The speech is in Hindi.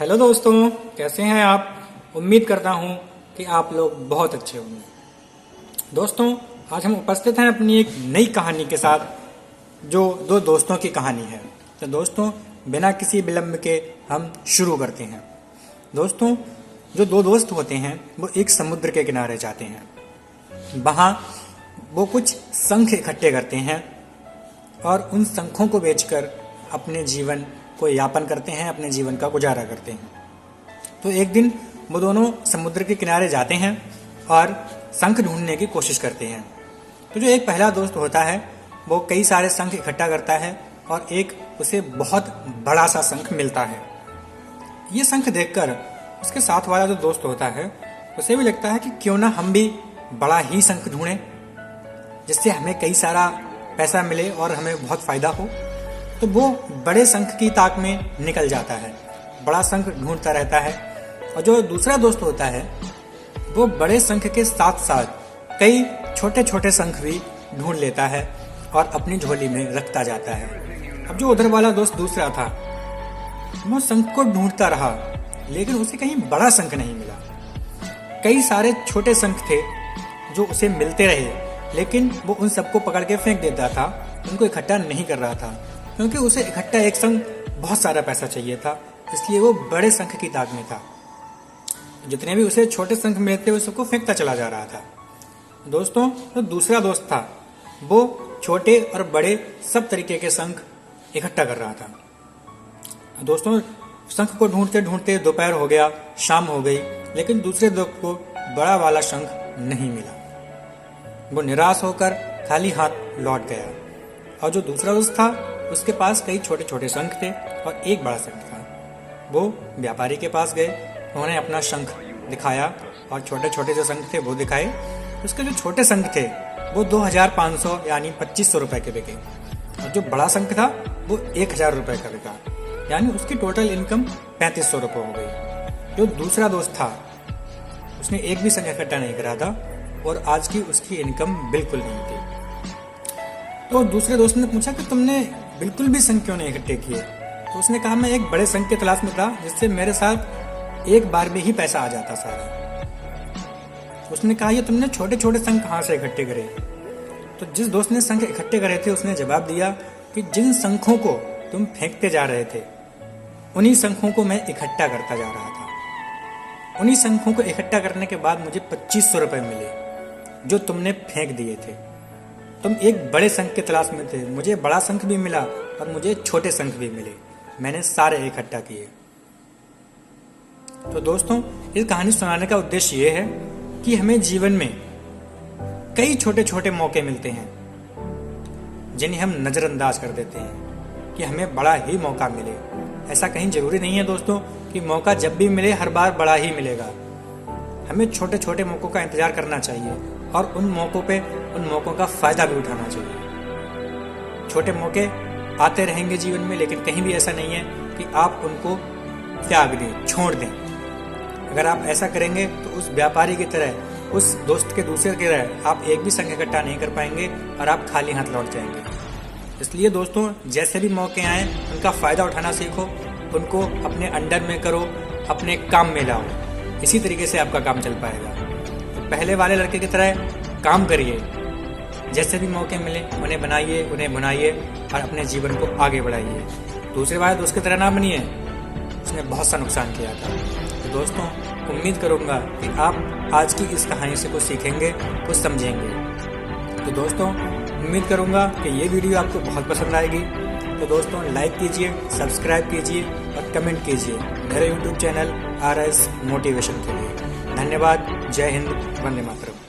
हेलो दोस्तों, कैसे हैं आप। उम्मीद करता हूं कि आप लोग बहुत अच्छे होंगे। दोस्तों, आज हम उपस्थित हैं अपनी एक नई कहानी के साथ, जो दो दोस्तों की कहानी है। तो दोस्तों, बिना किसी विलंब के हम शुरू करते हैं। दोस्तों, जो दो दोस्त होते हैं वो एक समुद्र के किनारे जाते हैं। वहाँ वो कुछ शंख इकट्ठे करते हैं और उन शंखों को बेचकर अपने जीवन को यापन करते हैं, अपने जीवन का गुजारा करते हैं। तो एक दिन वो दोनों समुद्र के किनारे जाते हैं और शंख ढूंढने की कोशिश करते हैं। तो जो एक पहला दोस्त होता है वो कई सारे शंख इकट्ठा करता है और एक उसे बहुत बड़ा सा शंख मिलता है। ये शंख देखकर उसके साथ वाला जो दोस्त होता है उसे भी लगता है कि क्यों ना हम भी बड़ा ही शंख ढूंढें, जिससे हमें कई सारा पैसा मिले और हमें बहुत फायदा हो। तो वो बड़े शंख की ताक में निकल जाता है, बड़ा शंख ढूंढता रहता है। और जो दूसरा दोस्त होता है वो बड़े शंख के साथ साथ कई छोटे छोटे शंख भी ढूंढ लेता है और अपनी झोली में रखता जाता है। अब जो उधर वाला दोस्त दूसरा था वो शंख को ढूंढता रहा, लेकिन उसे कहीं बड़ा शंख नहीं मिला। कई सारे छोटे शंख थे जो उसे मिलते रहे, लेकिन वो उन सबको पकड़ के फेंक देता था, उनको इकट्ठा नहीं कर रहा था, क्योंकि उसे इकट्ठा एक शंख बहुत सारा पैसा चाहिए था। इसलिए वो बड़े शंख की ताक में था। जितने भी उसे छोटे शंख मिलते वो सबको फेंकता चला जा रहा था। दोस्तों, तो दूसरा दोस्त था वो छोटे और बड़े सब तरीके के शंख इकट्ठा कर रहा था। दोस्तों, शंख को ढूंढते ढूंढते दोपहर हो गया, शाम हो गई, लेकिन दूसरे दोस्त को बड़ा वाला शंख नहीं मिला। वो निराश होकर खाली हाथ लौट गया। और जो दूसरा दोस्त था उसके पास कई छोटे छोटे शंख थे और एक बड़ा शंख था। वो व्यापारी के पास गए, उन्होंने अपना शंख दिखाया और छोटे छोटे जो शंख थे वो दिखाए। उसके जो छोटे शंख थे वो 2500 यानी 2500 रुपए के बिके, और जो बड़ा शंख था वो 1000 रुपए का बिका, यानी उसकी टोटल इनकम 3500 रुपये हो गई। जो दूसरा दोस्त था उसने एक भी शंख इकट्ठा नहीं करा था और आज की उसकी इनकम बिल्कुल नहीं थी। तो दूसरे दोस्त ने पूछा कि तुमने बिल्कुल भी शंख क्यों नहीं इकट्ठे किए। तो उसने कहा, मैं एक बड़े शंख की तलाश में था जिससे मेरे साथ एक बार में ही पैसा आ जाता सारा। उसने कहा, ये तुमने छोटे छोटे शंख कहाँ से इकट्ठे करे। तो जिस दोस्त ने शंख इकट्ठे करे थे उसने जवाब दिया कि जिन शंखों को तुम फेंकते जा रहे थे उन्हीं शंखों को मैं इकट्ठा करता जा रहा था। उन्हीं शंखों को इकट्ठा करने के बाद मुझे 2500 रुपये मिले जो तुमने फेंक दिए थे। तुम एक बड़े शंख की तलाश में थे, मुझे बड़ा शंख भी मिला और मुझे छोटे शंख भी मिले, मैंने सारे इकट्ठा किए। तो दोस्तों, इस कहानी सुनाने का उद्देश्य ये है कि हमें जीवन में कई छोटे छोटे मौके मिलते हैं जिन्हें हम नजरअंदाज कर देते हैं कि हमें बड़ा ही मौका मिले। ऐसा कहीं जरूरी नहीं है दोस्तों कि मौका जब भी मिले हर बार बड़ा ही मिलेगा। हमें छोटे छोटे मौकों का इंतजार करना चाहिए और उन मौकों का फायदा भी उठाना चाहिए। छोटे मौके आते रहेंगे जीवन में, लेकिन कहीं भी ऐसा नहीं है कि आप उनको त्याग दें, छोड़ दें। अगर आप ऐसा करेंगे तो उस व्यापारी की तरह, उस दोस्त के दूसरे की तरह आप एक भी शंख इकट्ठा नहीं कर पाएंगे और आप खाली हाथ लौट जाएंगे। इसलिए दोस्तों, जैसे भी मौके आए उनका फायदा उठाना सीखो, उनको अपने अंडर में करो, अपने काम में लाओ। इसी तरीके से आपका काम चल पाएगा। तो पहले वाले लड़के की तरह काम करिए, जैसे भी मौके मिले उन्हें बनाइए, उन्हें भुनाइए और अपने जीवन को आगे बढ़ाइए। दूसरे वाले दोस्त की तरह ना बनिए, उसने बहुत सा नुकसान किया था। तो दोस्तों, उम्मीद करूंगा कि आप आज की इस कहानी से कुछ सीखेंगे, कुछ समझेंगे। तो दोस्तों, उम्मीद करूंगा कि ये वीडियो आपको बहुत पसंद आएगी। तो दोस्तों, लाइक कीजिए, सब्सक्राइब कीजिए और कमेंट कीजिए मेरे YouTube चैनल RS मोटिवेशन के लिए। धन्यवाद। जय हिंद, वंदे मातरम।